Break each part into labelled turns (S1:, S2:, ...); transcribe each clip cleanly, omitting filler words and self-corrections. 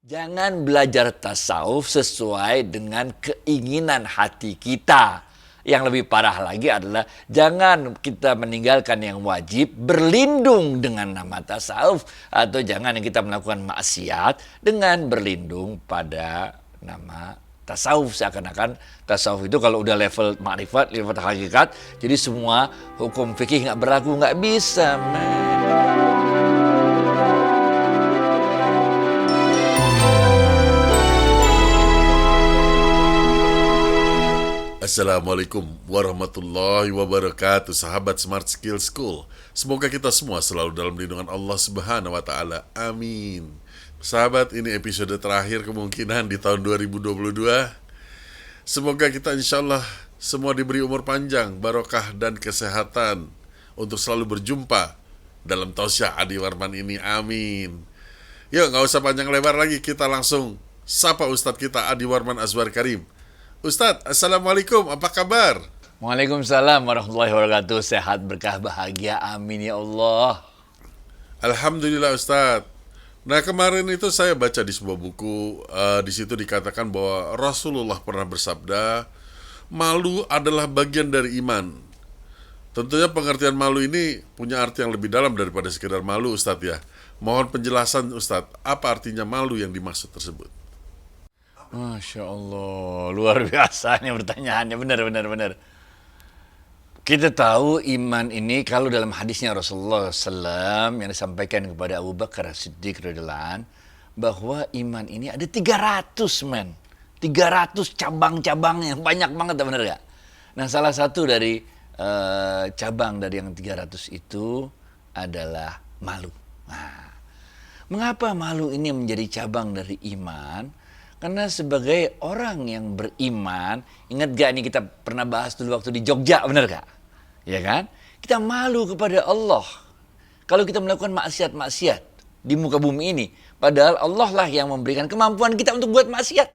S1: Jangan belajar tasawuf sesuai dengan keinginan hati kita. Yang lebih parah lagi adalah jangan kita meninggalkan yang wajib berlindung dengan nama tasawuf, atau jangan kita melakukan maksiat dengan berlindung pada nama tasawuf. Seakan-akan tasawuf itu kalau udah level makrifat, level hakikat, jadi semua hukum fikih nggak berlaku, nggak bisa, man.
S2: Assalamualaikum warahmatullahi wabarakatuh, sahabat Smart Skill School. Semoga kita semua selalu dalam lindungan Allah Subhanahu wa Ta'ala. Amin. Sahabat, ini episode terakhir kemungkinan di tahun 2022. Semoga kita insya Allah semua diberi umur panjang, barokah dan kesehatan untuk selalu berjumpa dalam tausiah Adi Warman ini. Amin. Yuk, gak usah panjang lebar lagi, kita langsung sapa Ustadz kita Adi Warman Azwar Karim. Ustadz, Assalamualaikum, apa kabar?
S1: Waalaikumsalam warahmatullahi wabarakatuh. Sehat, berkah, bahagia, amin ya Allah.
S2: Alhamdulillah Ustadz. Nah, kemarin itu saya baca di sebuah buku, di situ dikatakan bahwa Rasulullah pernah bersabda, malu adalah bagian dari iman. Tentunya pengertian malu ini punya arti yang lebih dalam daripada sekedar malu, Ustadz ya. Mohon penjelasan Ustadz, apa artinya malu yang dimaksud tersebut?
S1: Masya Allah, luar biasa nih pertanyaannya, benar. Kita tahu iman ini kalau dalam hadisnya Rasulullah SAW yang disampaikan kepada Abu Bakar Siddiq radhiyallahu anhu, bahwa iman ini ada 300 men, 300 cabang-cabang yang banyak banget, benar gak? Nah, salah satu dari cabang dari yang 300 itu adalah malu. Nah, mengapa malu ini menjadi cabang dari iman? Karena sebagai orang yang beriman, ingat gak nih kita pernah bahas dulu waktu di Jogja, benar gak? Ya kan? Kita malu kepada Allah kalau kita melakukan maksiat-maksiat di muka bumi ini. Padahal Allah lah yang memberikan kemampuan kita untuk buat maksiat.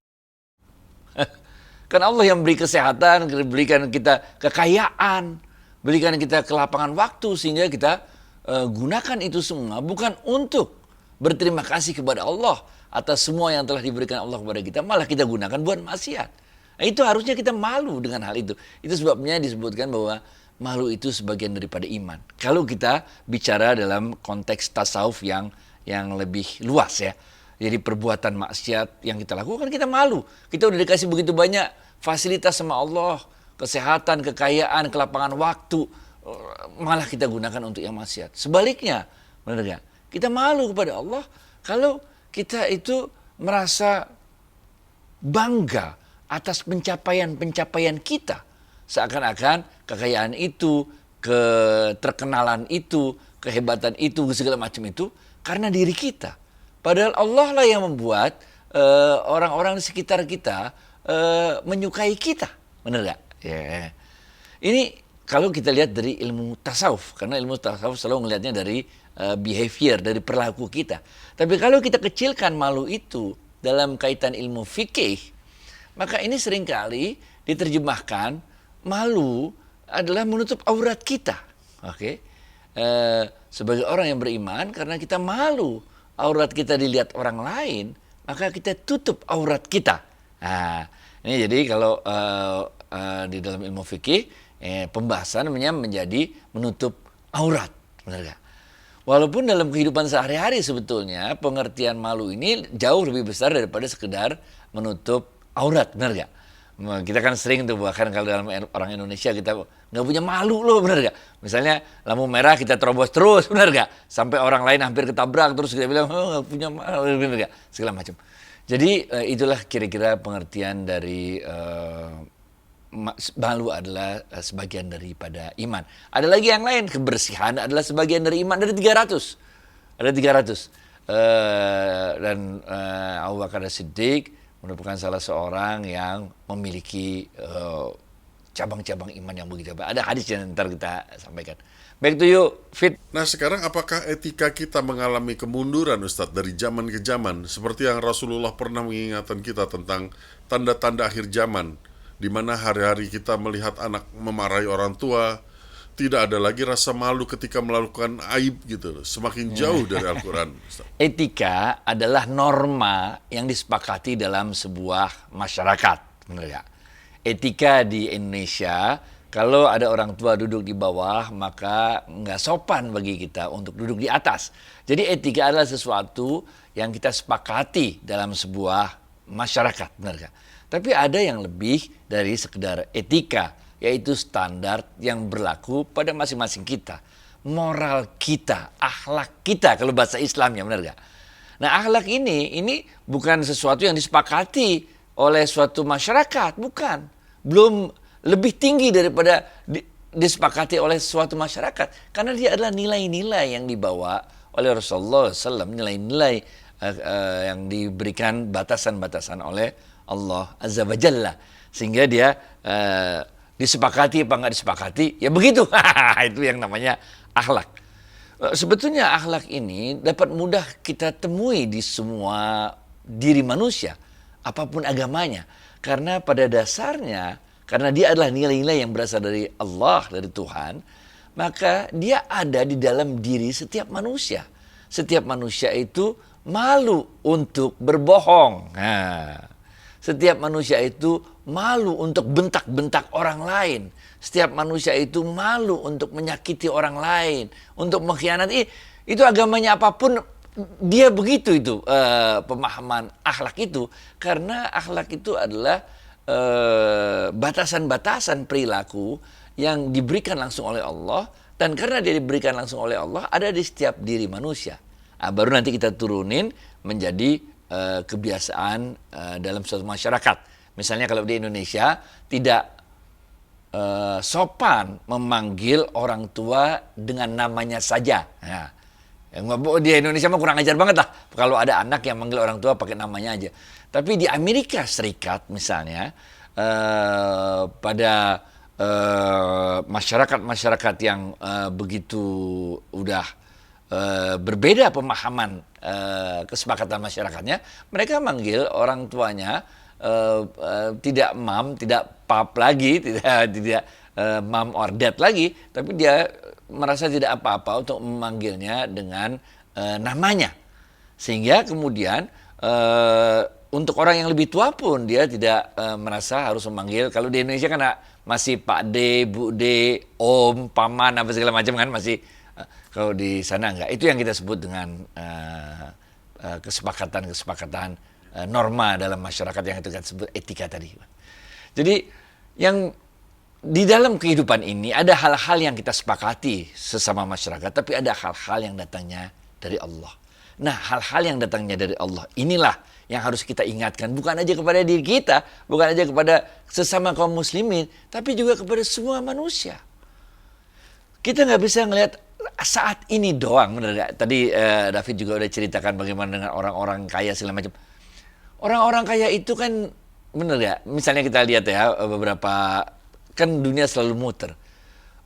S1: Karena Allah yang beri kesehatan, berikan kita kekayaan, berikan kita kelapangan waktu, sehingga kita gunakan itu semua bukan untuk berterima kasih kepada Allah atas semua yang telah diberikan Allah kepada kita, malah kita gunakan buat maksiat. Nah, itu harusnya kita malu dengan hal itu. Itu sebabnya disebutkan bahwa malu itu sebagian daripada iman. Kalau kita bicara dalam konteks tasawuf yang lebih luas ya. Jadi perbuatan maksiat yang kita lakukan, kita malu. Kita udah dikasih begitu banyak fasilitas sama Allah, kesehatan, kekayaan, kelapangan waktu, malah kita gunakan untuk yang maksiat. Sebaliknya, benar gak? Kita malu kepada Allah kalau kita itu merasa bangga atas pencapaian-pencapaian kita. Seakan-akan kekayaan itu, keterkenalan itu, kehebatan itu, segala macam itu karena diri kita. Padahal Allah lah yang membuat orang-orang di sekitar kita menyukai kita. Benar gak? Yeah. Ini kalau kita lihat dari ilmu tasawuf. Karena ilmu tasawuf selalu melihatnya dari behavior, dari perilaku kita. Tapi kalau kita kecilkan malu itu dalam kaitan ilmu fikih, maka ini seringkali diterjemahkan malu adalah menutup aurat kita. Oke? Sebagai orang yang beriman, karena kita malu aurat kita dilihat orang lain, maka kita tutup aurat kita. Nah, ini jadi kalau di dalam ilmu fikih, pembahasan namanya menjadi menutup aurat. Benar gak? Walaupun dalam kehidupan sehari-hari sebetulnya pengertian malu ini jauh lebih besar daripada sekedar menutup aurat, benar gak? Kita kan sering tuh, bahkan kalau dalam orang Indonesia kita nggak punya malu loh, benar gak? Misalnya lampu merah kita terobos terus, benar gak? Sampai orang lain hampir ketabrak, terus kita bilang, oh nggak punya malu, benar gak? Segala macam. Jadi itulah kira-kira pengertian dari malu adalah sebagian daripada iman. Ada lagi yang lain, kebersihan adalah sebagian dari iman. Dari 300. Ada 300. Dan Abu Bakar Siddiq merupakan salah seorang yang memiliki cabang-cabang iman yang begitu. Ada hadis yang ntar kita sampaikan. Back to you, Fit.
S2: Nah, sekarang apakah etika kita mengalami kemunduran Ustadz dari zaman ke zaman? Seperti yang Rasulullah pernah mengingatkan kita tentang tanda-tanda akhir zaman, di mana hari-hari kita melihat anak memarahi orang tua, tidak ada lagi rasa malu ketika melakukan aib gitu, semakin jauh dari Al-Quran. Ustaz.
S1: Etika adalah norma yang disepakati dalam sebuah masyarakat, benar nggak? Etika di Indonesia, kalau ada orang tua duduk di bawah, maka nggak sopan bagi kita untuk duduk di atas. Jadi etika adalah sesuatu yang kita sepakati dalam sebuah masyarakat, benar nggak? Tapi ada yang lebih dari sekedar etika, yaitu standar yang berlaku pada masing-masing kita. Moral kita, akhlak kita, kalau bahasa Islamnya, benar gak? Nah, akhlak ini bukan sesuatu yang disepakati oleh suatu masyarakat, bukan. Belum lebih tinggi daripada disepakati oleh suatu masyarakat. Karena dia adalah nilai-nilai yang dibawa oleh Rasulullah SAW, nilai-nilai yang diberikan batasan-batasan oleh Allah Azza wa Jalla. Sehingga dia disepakati apa nggak disepakati, ya begitu. Itu yang namanya akhlak. Sebetulnya akhlak ini dapat mudah kita temui di semua diri manusia, apapun agamanya. Karena pada dasarnya, karena dia adalah nilai-nilai yang berasal dari Allah, dari Tuhan, maka dia ada di dalam diri setiap manusia. Setiap manusia itu malu untuk berbohong. Setiap manusia itu malu untuk bentak-bentak orang lain. Setiap manusia itu malu untuk menyakiti orang lain, untuk mengkhianati. Itu agamanya apapun, dia begitu itu pemahaman akhlak itu. Karena akhlak itu adalah batasan-batasan perilaku yang diberikan langsung oleh Allah. Dan karena dia diberikan langsung oleh Allah, ada di setiap diri manusia. Baru nanti kita turunin menjadi kebiasaan dalam suatu masyarakat. Misalnya kalau di Indonesia tidak sopan memanggil orang tua dengan namanya saja. Nah, di Indonesia mah kurang ajar banget lah kalau ada anak yang manggil orang tua pakai namanya aja. Tapi di Amerika Serikat misalnya pada masyarakat-masyarakat yang begitu udah berbeda pemahaman kesepakatan masyarakatnya, mereka manggil orang tuanya tidak mam, tidak pap lagi, tidak mam or dad lagi, tapi dia merasa tidak apa-apa untuk memanggilnya dengan namanya. Sehingga kemudian untuk orang yang lebih tua pun dia tidak merasa harus memanggil. Kalau di Indonesia kan masih Pak D, Bu D, Om, Paman, apa segala macam kan masih. Kalau di sana enggak. Itu yang kita sebut dengan kesepakatan norma dalam masyarakat yang itu kita sebut etika tadi. Jadi yang di dalam kehidupan ini ada hal-hal yang kita sepakati sesama masyarakat, tapi ada hal-hal yang datangnya dari Allah. Nah, hal-hal yang datangnya dari Allah inilah yang harus kita ingatkan, bukan aja kepada diri kita, bukan aja kepada sesama kaum muslimin, tapi juga kepada semua manusia. Kita nggak bisa ngelihat saat ini doang, benar gak? Tadi David juga udah ceritakan bagaimana dengan orang-orang kaya segala macam. Orang-orang kaya itu kan, benar gak? Misalnya kita lihat ya beberapa, kan dunia selalu muter.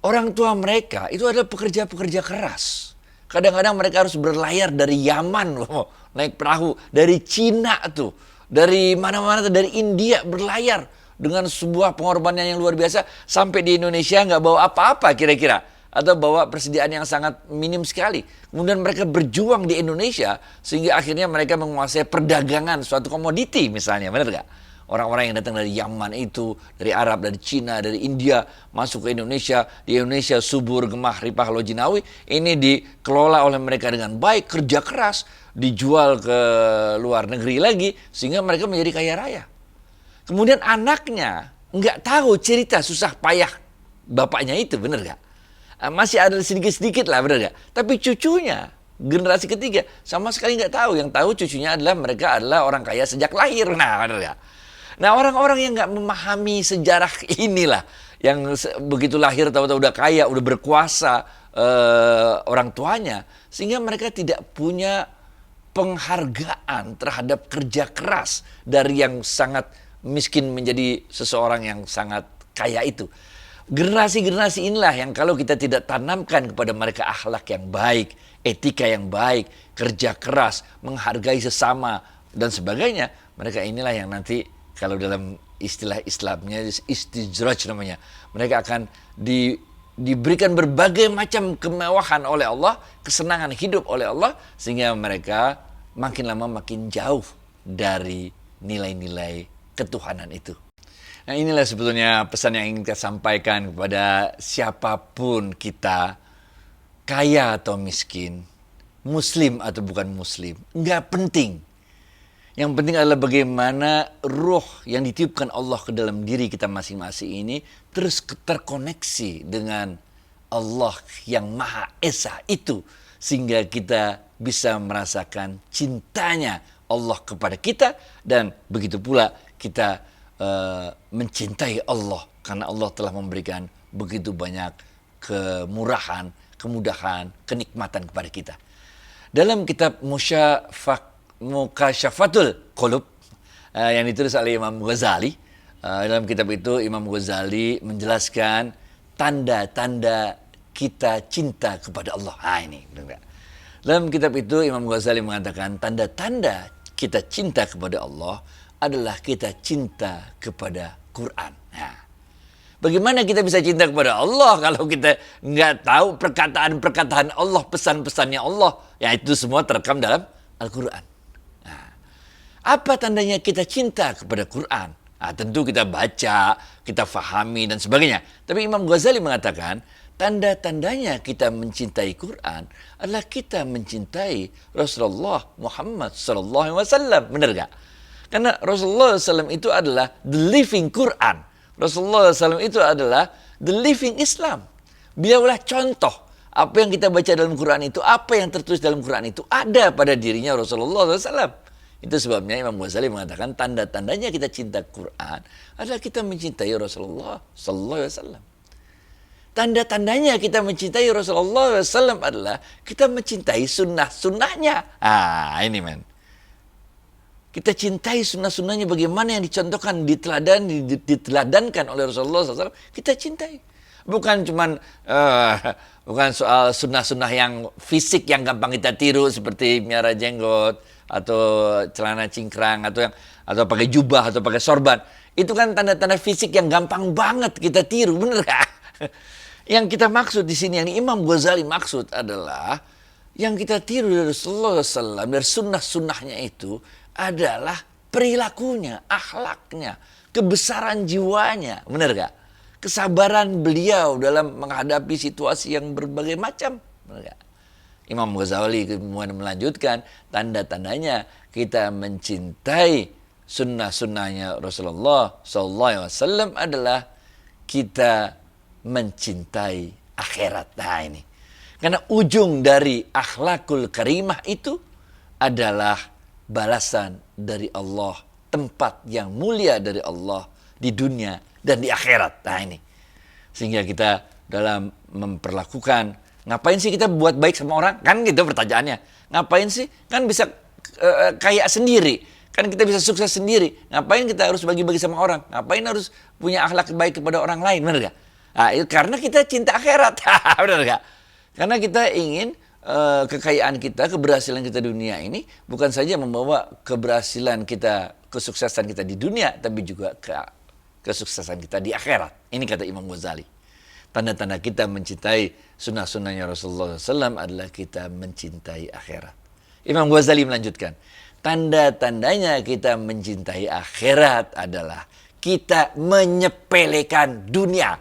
S1: Orang tua mereka itu adalah pekerja-pekerja keras. Kadang-kadang mereka harus berlayar dari Yaman loh, naik perahu, dari Cina tuh, dari mana-mana tuh, dari India berlayar dengan sebuah pengorbanan yang luar biasa sampai di Indonesia nggak bawa apa-apa kira-kira. Atau bawa persediaan yang sangat minim sekali. Kemudian mereka berjuang di Indonesia sehingga akhirnya mereka menguasai perdagangan suatu komoditi misalnya, benar gak? Orang-orang yang datang dari Yaman itu, dari Arab, dari Cina, dari India masuk ke Indonesia. Di Indonesia subur, gemah, ripah, lojinawi. Ini dikelola oleh mereka dengan baik, kerja keras, dijual ke luar negeri lagi sehingga mereka menjadi kaya raya. Kemudian anaknya nggak tahu cerita susah payah bapaknya itu, benar gak? Masih ada sedikit-sedikit lah, benar gak? Tapi cucunya, generasi ketiga, sama sekali nggak tahu. Yang tahu cucunya adalah mereka adalah orang kaya sejak lahir. Nah, benar gak? Nah, orang-orang yang nggak memahami sejarah inilah, yang begitu lahir tahu-tahu udah kaya, udah berkuasa orang tuanya, sehingga mereka tidak punya penghargaan terhadap kerja keras dari yang sangat miskin menjadi seseorang yang sangat kaya itu. Generasi-generasi inilah yang kalau kita tidak tanamkan kepada mereka akhlak yang baik, etika yang baik, kerja keras, menghargai sesama, dan sebagainya, mereka inilah yang nanti kalau dalam istilah Islamnya istijraj namanya, mereka akan diberikan berbagai macam kemewahan oleh Allah, kesenangan hidup oleh Allah, sehingga mereka makin lama makin jauh dari nilai-nilai ketuhanan itu. Nah, inilah sebetulnya pesan yang ingin kita sampaikan kepada siapapun kita, kaya atau miskin, muslim atau bukan muslim, nggak penting. Yang penting adalah bagaimana ruh yang ditiupkan Allah ke dalam diri kita masing-masing ini terus terkoneksi dengan Allah yang Maha Esa itu. Sehingga kita bisa merasakan cintanya Allah kepada kita. Dan begitu pula kita mencintai Allah. Karena Allah telah memberikan begitu banyak kemurahan, kemudahan, kenikmatan kepada kita. Dalam kitab Mukasyafatul Qulub yang ditulis oleh Imam Ghazali, dalam kitab itu Imam Ghazali menjelaskan tanda-tanda kita cinta kepada Allah. Ini benar. Dalam kitab itu Imam Ghazali mengatakan tanda-tanda kita cinta kepada Allah adalah kita cinta kepada Quran. Bagaimana kita bisa cinta kepada Allah kalau kita nggak tahu perkataan-perkataan Allah, pesan-pesannya Allah? Ya, itu semua terekam dalam Al-Quran. Apa tandanya kita cinta kepada Quran? Tentu kita baca, kita fahami dan sebagainya. Tapi Imam Ghazali mengatakan tanda-tandanya kita mencintai Quran adalah kita mencintai Rasulullah Muhammad SAW. Benar gak? Karena Rasulullah SAW itu adalah the living Quran. Rasulullah SAW itu adalah the living Islam. Beliaulah contoh. Apa yang kita baca dalam Quran itu, apa yang tertulis dalam Quran itu ada pada dirinya Rasulullah SAW. Itu sebabnya Imam Ghazali mengatakan tanda-tandanya kita cinta Quran adalah kita mencintai Rasulullah SAW. Tanda-tandanya kita mencintai Rasulullah SAW adalah kita mencintai sunnah-sunnahnya. Ini men. Kita cintai sunnah-sunnahnya bagaimana yang dicontohkan, diteladankan oleh Rasulullah SAW. Kita cintai. Bukan cuman bukan soal sunnah-sunnah yang fisik yang gampang kita tiru seperti miara jenggot atau celana cingkrang atau pakai jubah atau pakai sorban. Itu kan tanda-tanda fisik yang gampang banget kita tiru, bener gak? Yang kita maksud di sini, yang Imam Ghazali maksud adalah yang kita tiru dari Rasulullah SAW, dari sunnah-sunnahnya itu adalah perilakunya, akhlaknya, kebesaran jiwanya, bener gak? Kesabaran beliau dalam menghadapi situasi yang berbagai macam, bener gak? Imam Ghazali kemudian melanjutkan tanda-tandanya kita mencintai sunnah-sunnahnya Rasulullah SAW adalah kita mencintai akhirat. Ini. Karena ujung dari akhlakul karimah itu adalah balasan dari Allah, tempat yang mulia dari Allah di dunia dan di akhirat. Ini. Sehingga kita dalam memperlakukan, ngapain sih kita buat baik sama orang? Kan gitu pertanyaannya. Ngapain sih? Kan bisa kaya sendiri. Kan kita bisa sukses sendiri. Ngapain kita harus bagi-bagi sama orang? Ngapain harus punya akhlak baik kepada orang lain? Benar gak? Karena kita cinta akhirat. Benar gak? Karena kita ingin kekayaan kita, keberhasilan kita di dunia ini bukan saja membawa keberhasilan kita, kesuksesan kita di dunia, tapi juga kesuksesan kita di akhirat. Ini kata Imam Ghazali. Tanda-tanda kita mencintai sunnah-sunnahnya Rasulullah SAW adalah kita mencintai akhirat. Imam Ghazali melanjutkan, tanda-tandanya kita mencintai akhirat adalah kita menyepelekan dunia.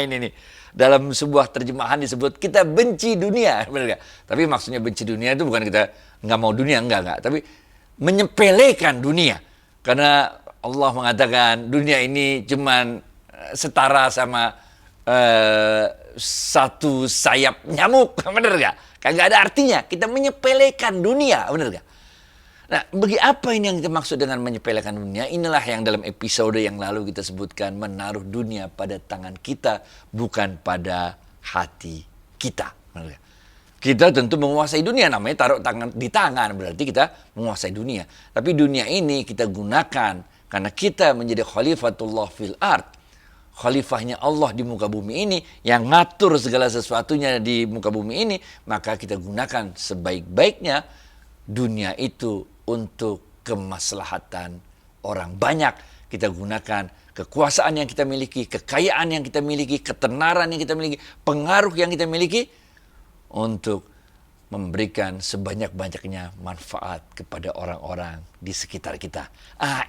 S1: Ini nih. Dalam sebuah terjemahan disebut kita benci dunia. Benar gak? Tapi maksudnya benci dunia itu bukan kita nggak mau dunia, enggak. Tapi menyepelekan dunia. Karena Allah mengatakan dunia ini cuman setara sama satu sayap nyamuk, bener gak? Kagak ada artinya. Kita menyepelekan dunia, bener gak? Nah, bagi apa ini yang kita maksud dengan menyepelekan dunia? Inilah yang dalam episode yang lalu kita sebutkan, menaruh dunia pada tangan kita, bukan pada hati kita. Bener gak? Kita tentu menguasai dunia, namanya taruh tangan di tangan, berarti kita menguasai dunia. Tapi dunia ini kita gunakan karena kita menjadi khalifatullah fil ard. Khalifahnya Allah di muka bumi ini, yang ngatur segala sesuatunya di muka bumi ini, maka kita gunakan sebaik-baiknya dunia itu untuk kemaslahatan orang banyak. kita gunakan kekuasaan yang kita miliki, kekayaan yang kita miliki, ketenaran yang kita miliki, pengaruh yang kita miliki untuk memberikan sebanyak-banyaknya manfaat kepada orang-orang di sekitar kita.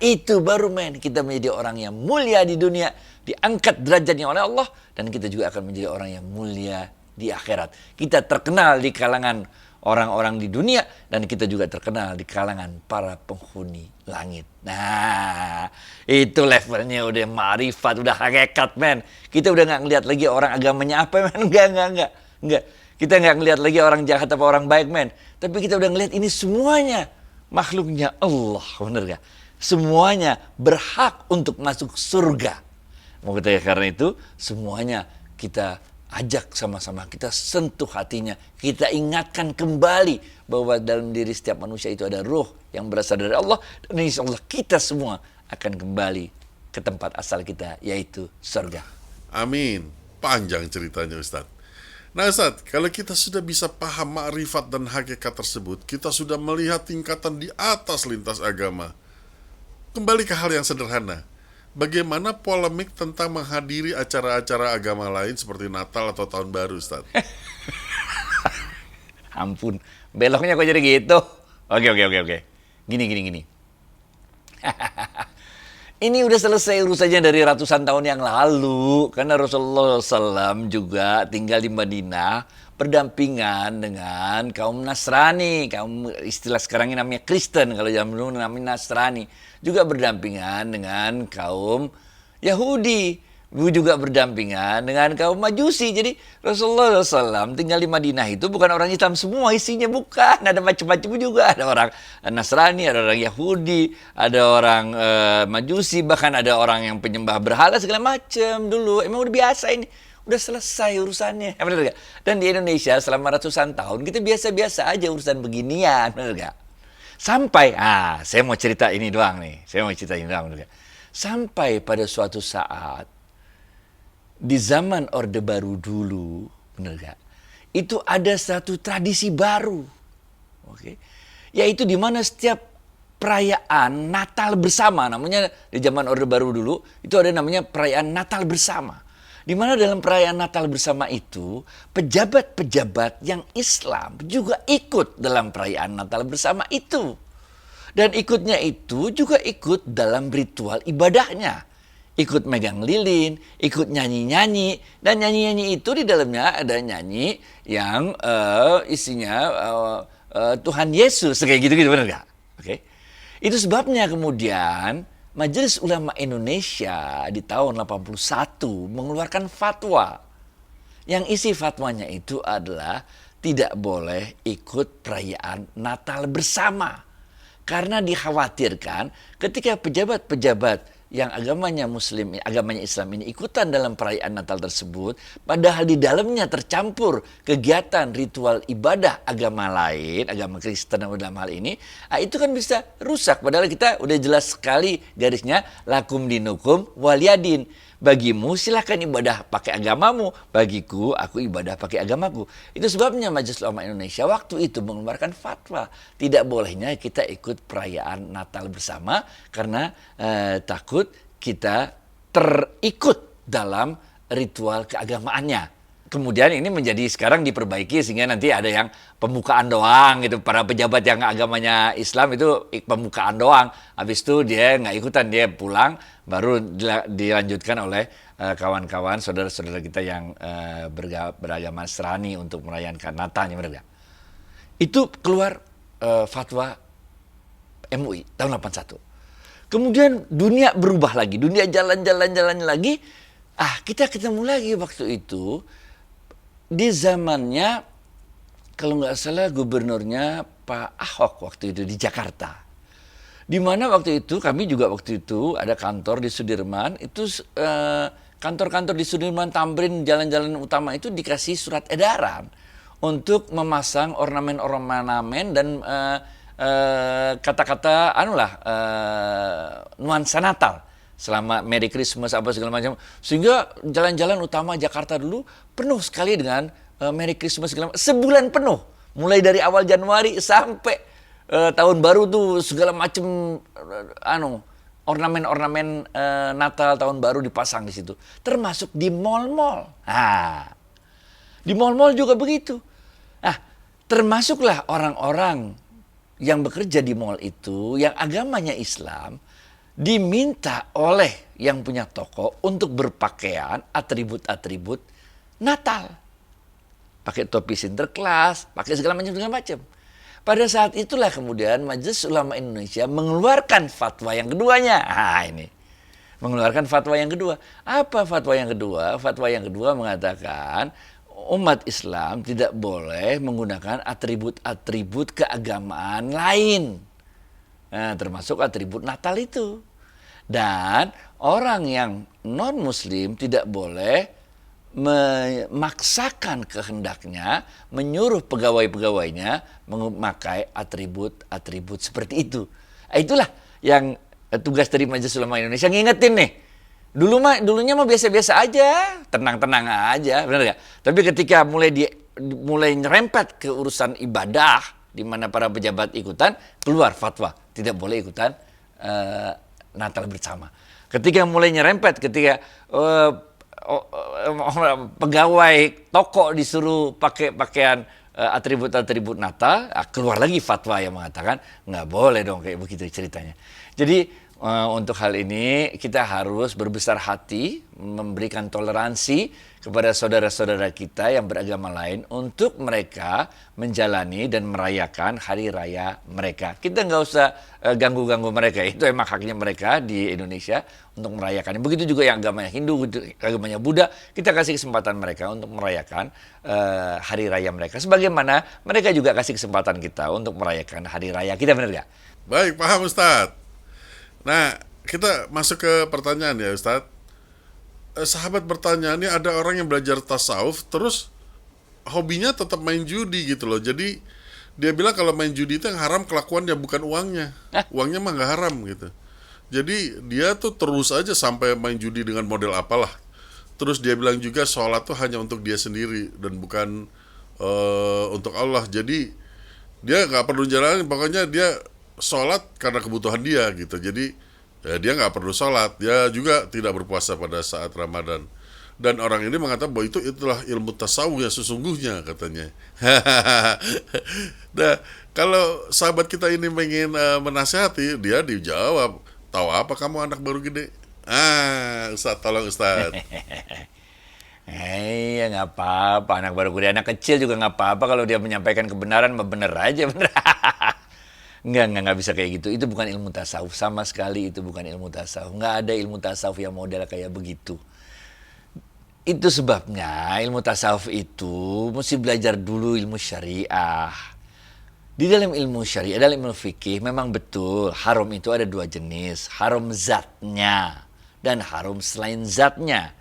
S1: Itu baru kita menjadi orang yang mulia di dunia, diangkat derajatnya oleh Allah, dan kita juga akan menjadi orang yang mulia di akhirat. Kita terkenal di kalangan orang-orang di dunia, dan kita juga terkenal di kalangan para penghuni langit. Nah, itu levelnya udah ma'rifat, udah hakikat, men. Kita udah nggak ngeliat lagi orang agamanya apa, men. Enggak. Kita nggak ngeliat lagi orang jahat apa orang baik, men. Tapi kita udah ngeliat ini semuanya makhluknya Allah, bener gak? Semuanya berhak untuk masuk surga. Mau kita karena itu semuanya kita ajak sama-sama, kita sentuh hatinya, kita ingatkan kembali bahwa dalam diri setiap manusia itu ada ruh yang berasal dari Allah, dan insya Allah kita semua akan kembali ke tempat asal kita, yaitu surga.
S2: Amin. Panjang ceritanya, Ustadz. Nah, Ustadz, kalau kita sudah bisa paham ma'rifat dan hakikat tersebut, kita sudah melihat tingkatan di atas lintas agama. Kembali ke hal yang sederhana. Bagaimana polemik tentang menghadiri acara-acara agama lain seperti Natal atau Tahun Baru, Ustadz?
S1: Ampun, beloknya kok jadi gitu? Oke. Gini. Ini udah selesai urusannya dari ratusan tahun yang lalu. Karena Rasulullah SAW juga tinggal di Madinah berdampingan dengan kaum Nasrani. Kaum istilah sekarang ini namanya Kristen. Kalau zaman dulu namanya Nasrani. Juga berdampingan dengan kaum Yahudi. Juga berdampingan dengan kaum Majusi. Jadi Rasulullah SAW tinggal di Madinah itu bukan orang Islam semua isinya, bukan. Ada macam-macam juga. Ada orang Nasrani, ada orang Yahudi, ada orang Majusi, bahkan ada orang yang penyembah berhala segala macam dulu. Emang udah biasa ini. Udah selesai urusannya. Benar gak? Dan di Indonesia selama ratusan tahun kita biasa-biasa aja urusan beginian. Benar gak? Sampai, saya mau cerita ini doang nih. Benar gak? Sampai pada suatu saat di zaman Orde Baru dulu, bener gak? Itu ada satu tradisi baru, oke? Yaitu di mana setiap perayaan Natal bersama, namanya di zaman Orde Baru dulu itu ada namanya perayaan Natal bersama. Di mana dalam perayaan Natal bersama itu pejabat-pejabat yang Islam juga ikut dalam perayaan Natal bersama itu, dan ikutnya itu juga ikut dalam ritual ibadahnya. Ikut megang lilin, ikut nyanyi-nyanyi, dan nyanyi-nyanyi itu di dalamnya ada nyanyi yang isinya Tuhan Yesus, kayak gitu-gitu, benar gak? Oke. Itu sebabnya kemudian Majelis Ulama Indonesia di tahun 81 mengeluarkan fatwa. Yang isi fatwanya itu adalah tidak boleh ikut perayaan Natal bersama. Karena dikhawatirkan ketika pejabat-pejabat yang agamanya Muslim, agamanya Islam ini ikutan dalam perayaan Natal tersebut, padahal di dalamnya tercampur kegiatan ritual ibadah agama lain, agama Kristen dalam hal ini, itu kan bisa rusak. Padahal kita udah jelas sekali garisnya, lakum dinukum waliyadin. Bagimu silakan ibadah pakai agamamu, bagiku aku ibadah pakai agamaku. Itu sebabnya Majelis Ulama Indonesia waktu itu mengeluarkan fatwa tidak bolehnya kita ikut perayaan Natal bersama karena takut kita terikut dalam ritual keagamaannya. Kemudian ini menjadi sekarang diperbaiki sehingga nanti ada yang pembukaan doang gitu. Para pejabat yang agamanya Islam itu pembukaan doang. Habis itu dia nggak ikutan, dia pulang baru dilanjutkan oleh kawan-kawan saudara-saudara kita yang beragama Nasrani untuk merayakan Natalnya, benar gak? Itu keluar fatwa MUI tahun 81. Kemudian dunia berubah lagi, dunia jalan-jalan lagi. Kita ketemu lagi waktu itu di zamannya kalau nggak salah gubernurnya Pak Ahok waktu itu di Jakarta. Di mana waktu itu kami juga waktu itu ada kantor di Sudirman, itu kantor-kantor di Sudirman, Tamrin, jalan-jalan utama itu dikasih surat edaran untuk memasang ornamen-ornamen dan kata-kata nuansa Natal selama Merry Christmas apa segala macam, sehingga jalan-jalan utama Jakarta dulu penuh sekali dengan Merry Christmas segala macam, sebulan penuh, mulai dari awal Januari sampai tahun baru tuh segala macam ornamen-ornamen Natal tahun baru dipasang di situ, termasuk di mal-mal. Nah, di mal-mal juga begitu. Nah, termasuklah orang-orang yang bekerja di mal itu, yang agamanya Islam, diminta oleh yang punya toko untuk berpakaian atribut-atribut Natal. Pakai topi Sinterklas, pakai segala macam. Pada saat itulah kemudian Majelis Ulama Indonesia mengeluarkan fatwa yang keduanya. Ini. Mengeluarkan fatwa yang kedua. Apa fatwa yang kedua? Fatwa yang kedua mengatakan umat Islam tidak boleh menggunakan atribut-atribut keagamaan lain. Nah, termasuk atribut Natal itu. Dan orang yang non-muslim tidak boleh memaksakan kehendaknya, menyuruh pegawai-pegawainya memakai atribut-atribut seperti itu. Itulah yang tugas dari Majelis Ulama Indonesia ngingetin nih. Dulunya mah biasa-biasa aja, tenang-tenang aja, benar nggak? Tapi ketika mulai nyerempet ke urusan ibadah, di mana para pejabat ikutan, keluar fatwa tidak boleh ikutan Natal bersama. Ketika mulai nyerempet, ketika pegawai toko disuruh pakai pakaian atribut-atribut Natal, keluar lagi fatwa yang mengatakan nggak boleh dong kayak begitu ceritanya. Jadi untuk hal ini kita harus berbesar hati, memberikan toleransi kepada saudara-saudara kita yang beragama lain untuk mereka menjalani dan merayakan hari raya mereka. Kita nggak usah ganggu-ganggu mereka, itu emang haknya mereka di Indonesia untuk merayakan. Begitu juga yang agamanya Hindu, agamanya Buddha, kita kasih kesempatan mereka untuk merayakan hari raya mereka. Sebagaimana mereka juga kasih kesempatan kita untuk merayakan hari raya kita, benar nggak?
S2: Baik, paham Ustadz. Nah, kita masuk ke pertanyaan ya Ustadz. Sahabat bertanya, ini ada orang yang belajar tasawuf, terus hobinya tetap main judi gitu loh. Jadi dia bilang kalau main judi itu yang haram kelakuannya, bukan uangnya. Uangnya mah nggak haram gitu. Jadi dia tuh terus aja sampai main judi dengan model apalah. Terus dia bilang juga sholat tuh hanya untuk dia sendiri dan bukan untuk Allah. Jadi dia nggak perlu jalanin, pokoknya dia sholat karena kebutuhan dia gitu. Jadi ya, dia nggak perlu sholat. Dia juga tidak berpuasa pada saat Ramadan. Dan orang ini mengatakan bahwa itulah ilmu tasawuf yang sesungguhnya katanya. Nah, kalau sahabat kita ini ingin menasihati, dia dijawab, tahu apa kamu anak baru gede? Ustaz, tolong Ustaz.
S1: Ya nggak apa-apa, anak baru gede, anak kecil juga nggak apa-apa kalau dia menyampaikan kebenaran, bener aja, bener. Nggak bisa kayak gitu. Itu bukan ilmu tasawuf, sama sekali itu bukan ilmu tasawuf. Nggak ada ilmu tasawuf yang model kayak begitu. Itu sebabnya ilmu tasawuf itu mesti belajar dulu ilmu syariah. Di dalam ilmu syariah, dalam ilmu fikih, memang betul haram itu ada dua jenis. Haram zatnya dan haram selain zatnya.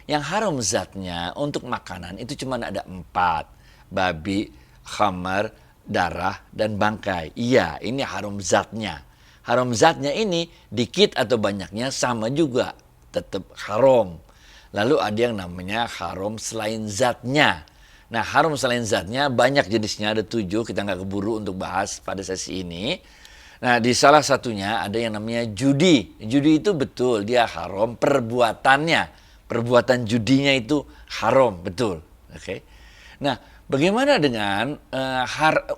S1: Yang haram zatnya untuk makanan itu cuma ada 4. Babi, khamar, darah, dan bangkai. Iya, ini haram zatnya. Haram zatnya ini dikit atau banyaknya sama juga, tetap haram. Lalu ada yang namanya haram selain zatnya. Nah, haram selain zatnya banyak jenisnya, ada 7, kita nggak keburu untuk bahas pada sesi ini. Nah, di salah satunya ada yang namanya judi. Judi itu betul, dia haram perbuatannya. Perbuatan judinya itu haram, betul. Oke. Nah, bagaimana dengan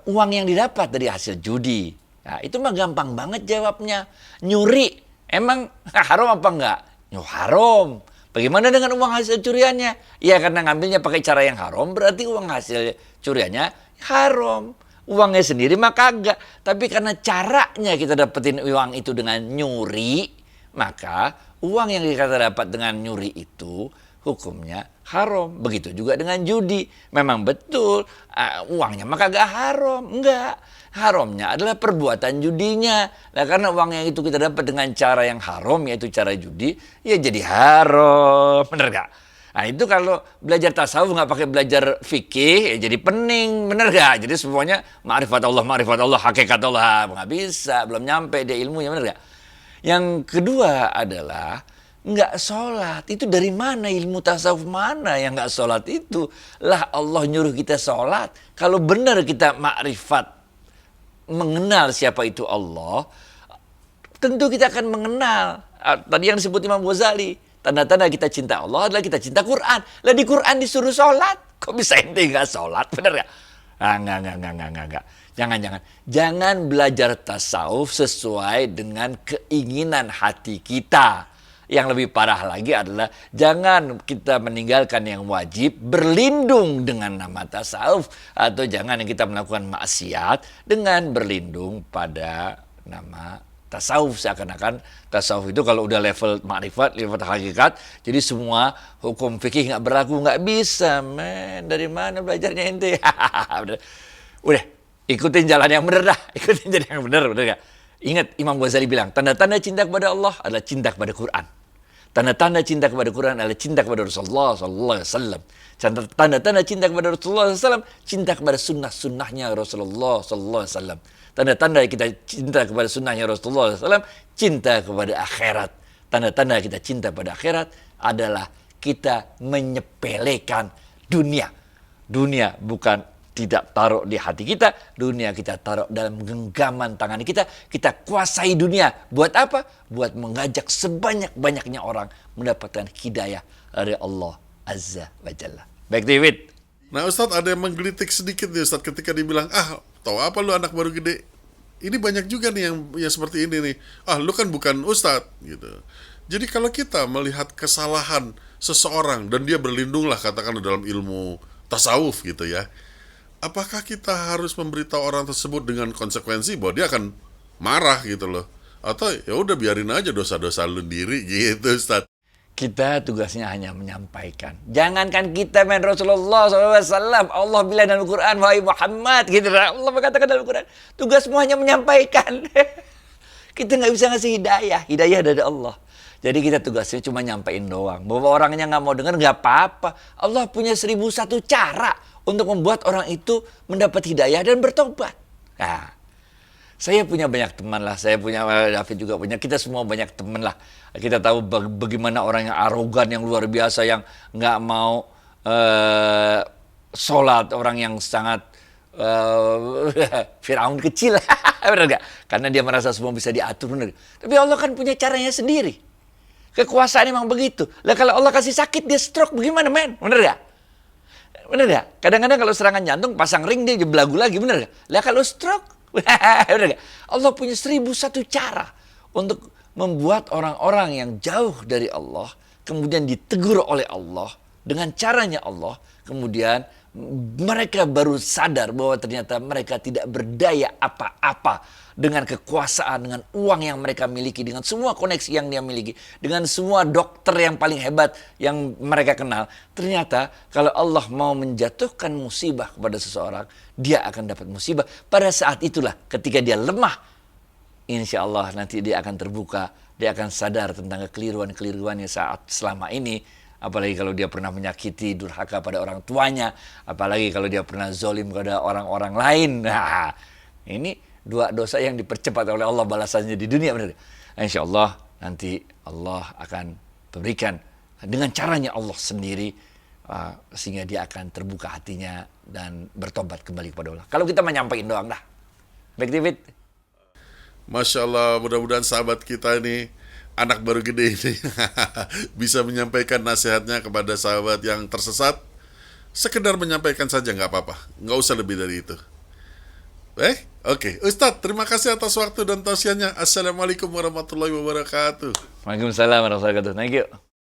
S1: uang yang didapat dari hasil judi? Nah, itu mah gampang banget jawabnya. Nyuri, emang haram apa enggak? Haram. Bagaimana dengan uang hasil curiannya? Ya karena ngambilnya pakai cara yang haram, berarti uang hasil curiannya haram. Uangnya sendiri mah kagak. Tapi karena caranya kita dapetin uang itu dengan nyuri, maka uang yang kita dapat dengan nyuri itu hukumnya haram. Begitu juga dengan judi. Memang betul uangnya mah kagak haram. Enggak. Haramnya adalah perbuatan judinya. Nah, karena uang yang itu kita dapat dengan cara yang haram, yaitu cara judi, ya jadi haram. Bener gak? Nah, itu kalau belajar tasawuf nggak pakai belajar fikih, ya jadi pening. Bener gak? Jadi semuanya ma'rifat Allah, hakikat Allah. Nggak bisa, belum nyampe dia ilmunya. Bener gak? Yang kedua adalah nggak sholat. Itu dari mana ilmu tasawuf mana yang nggak sholat itu? Lah Allah nyuruh kita sholat. Kalau benar kita makrifat, mengenal siapa itu Allah, tentu kita akan mengenal. Tadi yang disebut Imam Ghazali, tanda-tanda kita cinta Allah adalah kita cinta Quran. Lah di Quran disuruh sholat, kok bisa ente nggak sholat, bener nggak? Enggak. Jangan belajar tasawuf sesuai dengan keinginan hati kita. Yang lebih parah lagi adalah jangan kita meninggalkan yang wajib berlindung dengan nama tasawuf, atau jangan kita melakukan maksiat dengan berlindung pada nama tasawuf. Seakan-akan tasawuf itu kalau udah level makrifat, level hakikat, jadi semua hukum fikih nggak berlaku. Nggak bisa, men. Dari mana belajarnya ente? Udah, ikutin jalan yang bener dah. Ikutin jalan yang bener nggak? Ingat, Imam Ghazali bilang, tanda-tanda cinta kepada Allah adalah cinta kepada Quran. Tanda-tanda cinta kepada Quran adalah cinta kepada Rasulullah SAW. Tanda-tanda cinta kepada Rasulullah SAW, cinta kepada sunnah-sunnahnya Rasulullah SAW. Tanda-tanda kita cinta kepada sunnahnya Rasulullah SAW, cinta kepada akhirat. Tanda-tanda kita cinta pada akhirat adalah kita menyepelekan dunia. Dunia bukan tidak taruh di hati kita, dunia kita taruh dalam genggaman tangan kita. Kita kuasai dunia. Buat apa? Buat mengajak sebanyak-banyaknya orang mendapatkan hidayah dari Allah Azza wa Jalla. Baik, David.
S2: Nah Ustadz, ada yang menggelitik sedikit nih Ustadz ketika dibilang, tahu apa lu anak baru gede? Ini banyak juga nih yang seperti ini nih. Lu kan bukan Ustadz gitu. Jadi kalau kita melihat kesalahan seseorang dan dia berlindunglah katakan dalam ilmu tasawuf gitu ya, apakah kita harus memberitahu orang tersebut dengan konsekuensi bahwa dia akan marah gitu loh? Atau ya udah biarin aja dosa-dosa lu sendiri gitu, Ustaz.
S1: Kita tugasnya hanya menyampaikan. Jangankan kita, men, Rasulullah SAW, Allah bilang dalam Al-Quran, wahai Muhammad, gitu. Allah mengatakan dalam Al-Quran, tugasmu hanya menyampaikan. Kita nggak bisa ngasih hidayah dari Allah. Jadi kita tugasnya cuma nyampein doang. Bahwa orangnya nggak mau dengar, nggak apa-apa. Allah punya 1001 cara untuk membuat orang itu mendapat hidayah dan bertobat. Nah, saya punya banyak teman lah. Saya punya, David juga punya. Kita semua banyak teman lah. Kita tahu bagaimana orang yang arogan, yang luar biasa, yang nggak mau sholat. Orang yang sangat Firaun kecil. Benar nggak? Karena dia merasa semua bisa diatur. Benar. Tapi Allah kan punya caranya sendiri. Kekuasaan emang begitu. Lah kalau Allah kasih sakit, dia stroke, bagaimana, men? Benar nggak? Bener gak? Kadang-kadang kalau serangan jantung pasang ring dia belagu lagi, bener gak? Lah kalau stroke, bener gak? Allah punya 1001 cara untuk membuat orang-orang yang jauh dari Allah kemudian ditegur oleh Allah dengan caranya Allah, kemudian mereka baru sadar bahwa ternyata mereka tidak berdaya apa-apa dengan kekuasaan, dengan uang yang mereka miliki, dengan semua koneksi yang dia miliki, dengan semua dokter yang paling hebat yang mereka kenal. Ternyata kalau Allah mau menjatuhkan musibah kepada seseorang, dia akan dapat musibah. Pada saat itulah ketika dia lemah, insya Allah nanti dia akan terbuka, dia akan sadar tentang kekeliruan-keliruannya saat selama ini. Apalagi kalau dia pernah menyakiti, durhaka pada orang tuanya. Apalagi kalau dia pernah zolim kepada orang-orang lain. Nah, ini dua dosa yang dipercepat oleh Allah balasannya di dunia. Benar. Insya Allah nanti Allah akan berikan dengan caranya Allah sendiri. Sehingga dia akan terbuka hatinya dan bertobat kembali kepada Allah. Kalau kita menyampaikan doang dah. Baik, David.
S2: Masya Allah, mudah-mudahan sahabat kita ini, anak baru gede ini bisa menyampaikan nasihatnya kepada sahabat yang tersesat. Sekedar menyampaikan saja, nggak apa-apa, nggak usah lebih dari itu. Oke. Ustadz, terima kasih atas waktu dan tausiahnya. Assalamualaikum warahmatullahi wabarakatuh.
S1: Waalaikumsalam warahmatullahi wabarakatuh. Thank you.